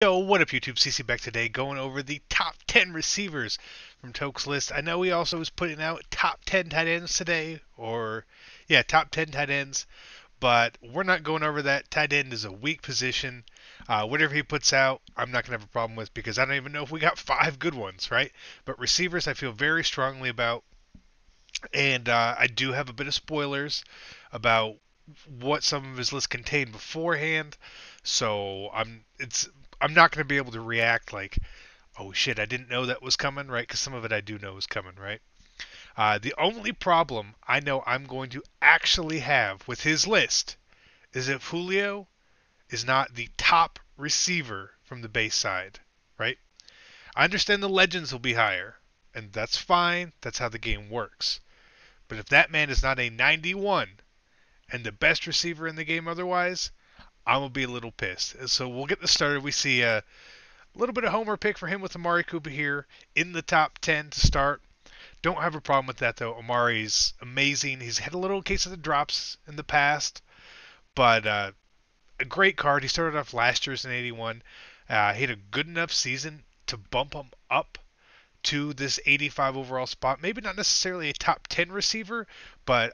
Yo, what up YouTube? CC back today going over the top 10 receivers from Toke's list. I know he also was putting out top 10 tight ends today, top 10 tight ends, but we're not going over that. Tight end is a weak position. Whatever he puts out, I'm not going to have a problem with because I don't even know if we got 5 good ones, right? But receivers I feel very strongly about, and I do have a bit of spoilers about what some of his list contained beforehand. So I'm not going to be able to react like, oh shit, I didn't know that was coming, right? Because some of it I do know is coming, right? The only problem I know I'm going to actually have with his list is if Julio is not the top receiver from the base side, right? I understand the legends will be higher, and that's fine. That's how the game works. But if that man is not a 91 and the best receiver in the game otherwise, I'm going to be a little pissed. And so we'll get this started. We see a little bit of homer pick for him with Amari Cooper here in the top 10 to start. Don't have a problem with that, though. Amari's amazing. He's had a little case of the drops in the past, but a great card. He started off last year as an 81. He had a good enough season to bump him up to this 85 overall spot. Maybe not necessarily a top 10 receiver, but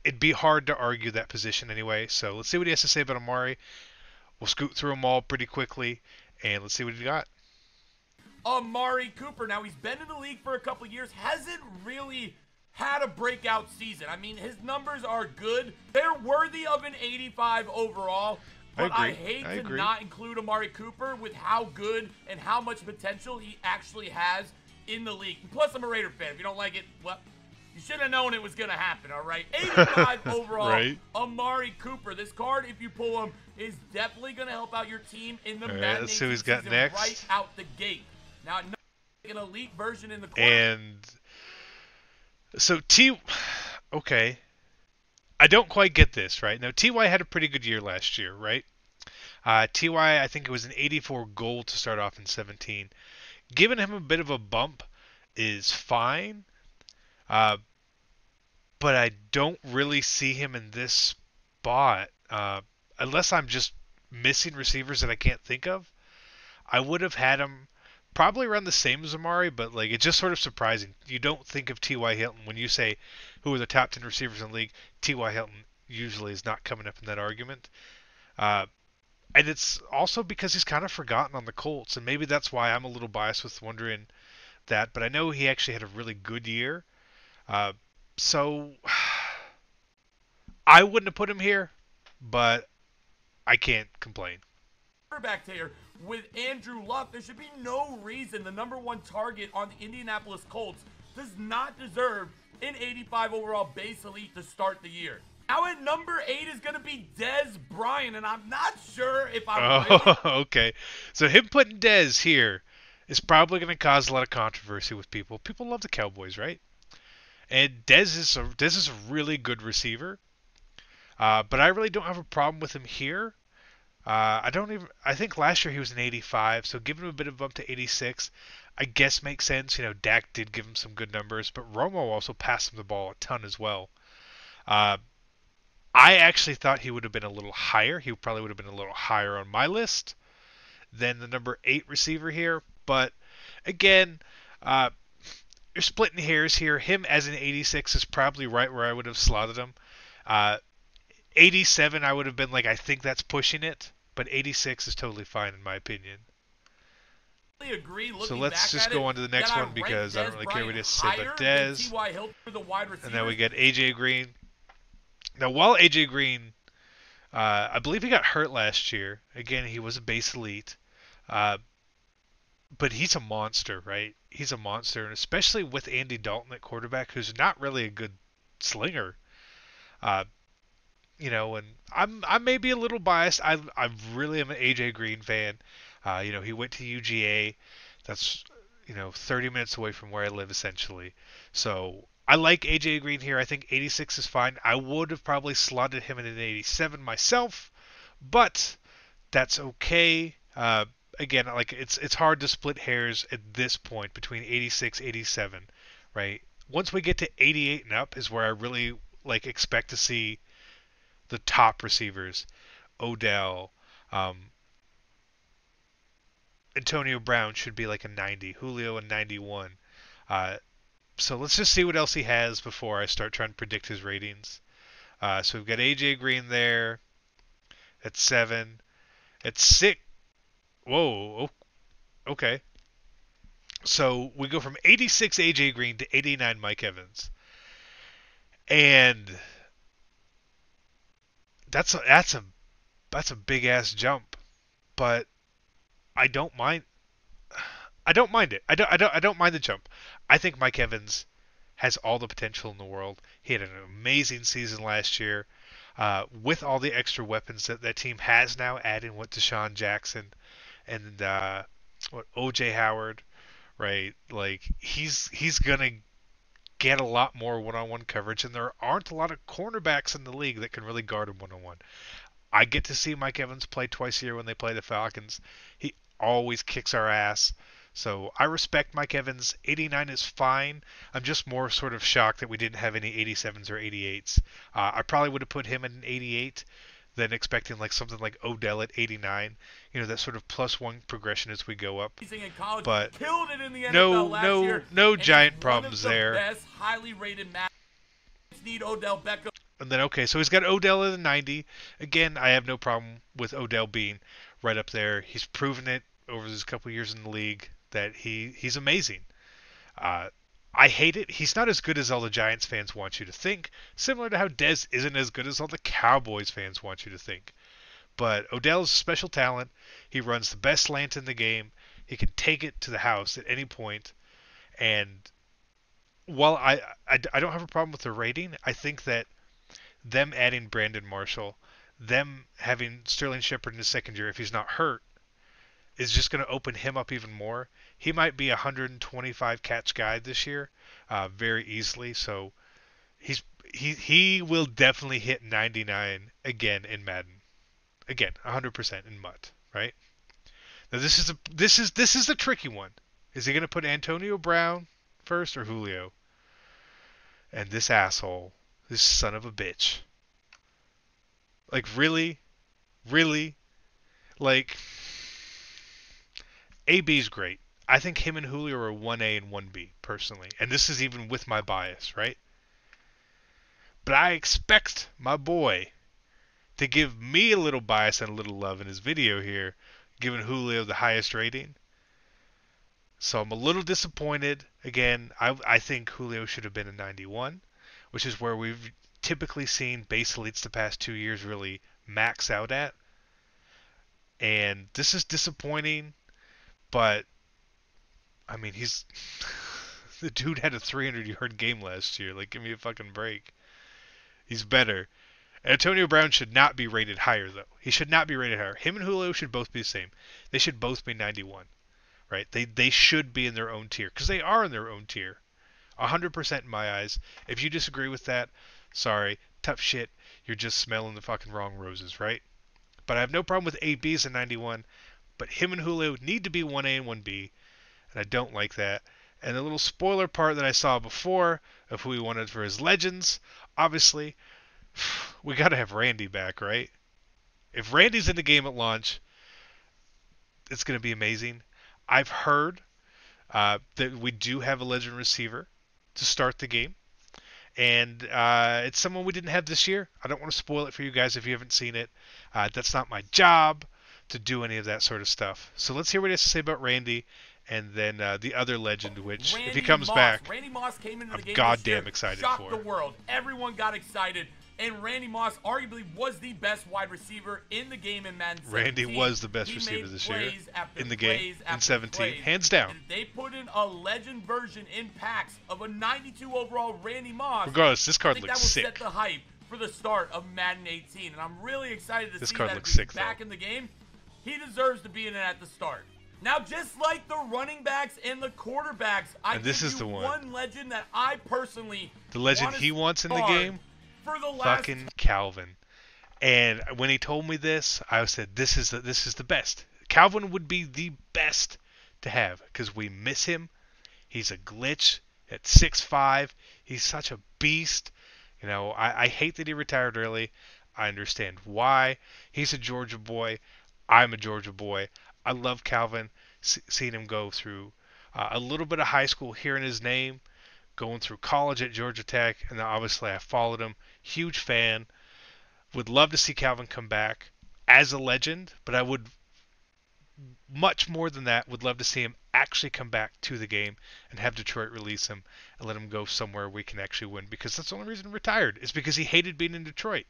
it'd be hard to argue that position anyway. So let's see what he has to say about Amari. We'll scoot through them all pretty quickly, and let's see what he got. Amari Cooper. Now, he's been in the league for a couple years, hasn't really had a breakout season. I mean, his numbers are good. They're worthy of an 85 overall, but I hate to not include Amari Cooper with how good and how much potential he actually has in the league. Plus, I'm a Raider fan. If you don't like it, well, you should have known it was going to happen, all right? 85 overall, right. Amari Cooper. This card, if you pull him, is definitely going to help out your team in the Madden. Let's see who he's got next. Right out the gate. Now, an elite version in the corner. And so okay. I don't quite get this, right? Now, T.Y. had a pretty good year last year, right? T.Y., I think it was an 84 gold to start off in 17. Giving him a bit of a bump is fine. But I don't really see him in this spot. Unless I'm just missing receivers that I can't think of. I would have had him probably around the same as Amari, but like it's just sort of surprising. You don't think of T.Y. Hilton when you say who are the top 10 receivers in the league. T.Y. Hilton usually is not coming up in that argument. And it's also because he's kind of forgotten on the Colts, and maybe that's why I'm a little biased with wondering that. But I know he actually had a really good year. So I wouldn't have put him here, but I can't complain. Back here with Andrew Luck, there should be no reason the #1 target on the Indianapolis Colts does not deserve an 85 overall base elite to start the year. Now at number 8 is going to be Dez Bryant, and I'm not sure if I'm okay. So him putting Dez here is probably going to cause a lot of controversy with people. People love the Cowboys, right? And Dez is a really good receiver. But I really don't have a problem with him here. I think last year he was an 85, so giving him a bit of a bump to 86, I guess makes sense. You know, Dak did give him some good numbers, but Romo also passed him the ball a ton as well. I actually thought he would have been a little higher. He probably would have been a little higher on my list than the number 8 receiver here. But again, you're splitting hairs here. Him as an 86 is probably right where I would have slotted him. 87, I would have been like, I think that's pushing it. But 86 is totally fine in my opinion. Agree, so let's just go on to the next one because I don't really care what he has to say about Dez. And then we get AJ Green. Now, while AJ Green, I believe he got hurt last year. Again, he was a base elite. But he's a monster, right? He's a monster, and especially with Andy Dalton at quarterback, who's not really a good slinger. You know, and I may be a little biased. I really am an AJ Green fan. You know, he went to UGA. That's 30 minutes away from where I live, essentially. So I like AJ Green here. I think 86 is fine. I would have probably slotted him in an 87 myself, but that's okay. Again, like it's hard to split hairs at this point between 86, 87, right? Once we get to 88 and up is where I really expect to see the top receivers, Odell, Antonio Brown should be like a 90. Julio a 91. So let's just see what else he has before I start trying to predict his ratings. So we've got AJ Green there at 7. At 6. Whoa. Okay. So we go from 86 AJ Green to 89 Mike Evans. And that's a big ass jump, but I don't mind it. I don't mind the jump. I think Mike Evans has all the potential in the world. He had an amazing season last year. With all the extra weapons that that team has now, adding what Deshaun Jackson and what OJ Howard, right? Like he's gonna get a lot more one-on-one coverage, and there aren't a lot of cornerbacks in the league that can really guard him one-on-one. I get to see Mike Evans play twice a year when they play the Falcons. He always kicks our ass. So I respect Mike Evans. 89 is fine. I'm just more sort of shocked that we didn't have any 87s or 88s. I probably would have put him at an 88 than expecting like something like Odell at 89. You know, that sort of +1 progression as we go up. In college, But killed it in the NFL last year, no and giant he's problems one of the there. best, highly rated matches. Need Odell Beckham. And then, okay, so he's got Odell at a 90. Again, I have no problem with Odell being right up there. He's proven it over his couple years in the league that he's amazing. I hate it. He's not as good as all the Giants fans want you to think, similar to how Dez isn't as good as all the Cowboys fans want you to think. But Odell's a special talent. He runs the best slant in the game. He can take it to the house at any point. And while I don't have a problem with the rating, I think that them adding Brandon Marshall, them having Sterling Shepard in his second year, if he's not hurt, is just going to open him up even more. He might be a 125 catch guy this year, very easily. So he will definitely hit 99 again in Madden, again 100% in MUT, right? Now this is the tricky one. Is he going to put Antonio Brown first or Julio? And this asshole, this son of a bitch. Like, really? Like, AB's great. I think him and Julio are 1A and 1B, personally. And this is even with my bias, right? But I expect my boy to give me a little bias and a little love in his video here, giving Julio the highest rating. So I'm a little disappointed. Again, I think Julio should have been a 91, which is where we've typically seen base elites the past 2 years really max out at. And this is disappointing, but I mean, the dude had a 300-yard game last year. Like, give me a fucking break. He's better. Antonio Brown should not be rated higher, though. He should not be rated higher. Him and Julio should both be the same. They should both be 91, right? They should be in their own tier, because they are in their own tier. 100% in my eyes. If you disagree with that, sorry, tough shit. You're just smelling the fucking wrong roses, right? But I have no problem with AB as a 91, but him and Julio need to be 1A and 1B, and I don't like that. And the little spoiler part that I saw before of who he wanted for his legends, obviously, we got to have Randy back, right? If Randy's in the game at launch, it's going to be amazing. I've heard that we do have a legend receiver to start the game. And it's someone we didn't have this year. I don't want to spoil it for you guys if you haven't seen it. That's not my job to do any of that sort of stuff. So let's hear what he has to say about Randy, and then the other legend, which, if he comes back, Randy Moss came into the game goddamn this year, excited shocked for. the world. Everyone got excited. And Randy Moss arguably was the best wide receiver in the game in Madden 17. Randy was the best receiver this year in the game in 17, hands down. And they put in a legend version in packs of a 92 overall Randy Moss. Regardless, this card looks that will sick. set the hype for the start of Madden 18, and I'm really excited to this see card that looks he's sick, back in the game. He deserves to be in it at the start. Now, just like the running backs and the quarterbacks, I this give is you the one legend that I personally the legend he wants in the game. For the last fucking Calvin. And when he told me this, I said, this is the best. Calvin would be the best to have because we miss him. He's a glitch at 6'5". He's such a beast. You know, I hate that he retired early. I understand why. He's a Georgia boy. I'm a Georgia boy. I love Calvin, seeing him go through a little bit of high school, hearing his name, going through college at Georgia Tech, and then obviously I followed him. Huge fan. Would love to see Calvin come back as a legend, but I would much more than that would love to see him actually come back to the game and have Detroit release him and let him go somewhere we can actually win, because that's the only reason he retired is because he hated being in Detroit.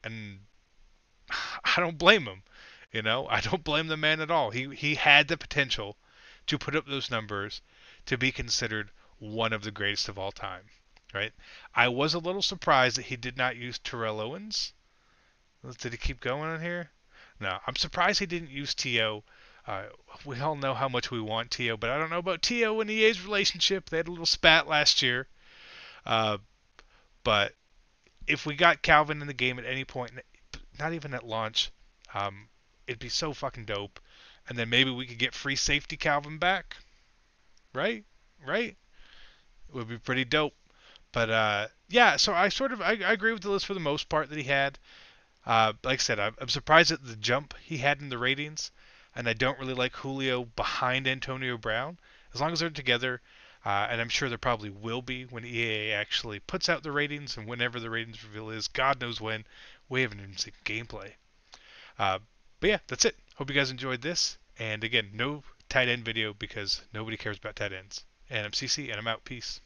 And I don't blame him. I don't blame the man at all. He had the potential to put up those numbers to be considered one of the greatest of all time, right? I was a little surprised that he did not use Terrell Owens. Did he keep going on here? No, I'm surprised he didn't use T.O. We all know how much we want T.O., but I don't know about T.O. and EA's relationship. They had a little spat last year. But if we got Calvin in the game at any point, not even at launch, it'd be so fucking dope. And then maybe we could get free safety Calvin back. Right? Right? It would be pretty dope. But yeah, so I agree with the list for the most part that he had. Like I said, I'm surprised at the jump he had in the ratings, and I don't really like Julio behind Antonio Brown. As long as they're together, and I'm sure there probably will be when EA actually puts out the ratings, and whenever the ratings reveal is, God knows when. We haven't even seen gameplay. But yeah, that's it. Hope you guys enjoyed this. And again, no tight end video because nobody cares about tight ends. And I'm CC, and I'm out. Peace.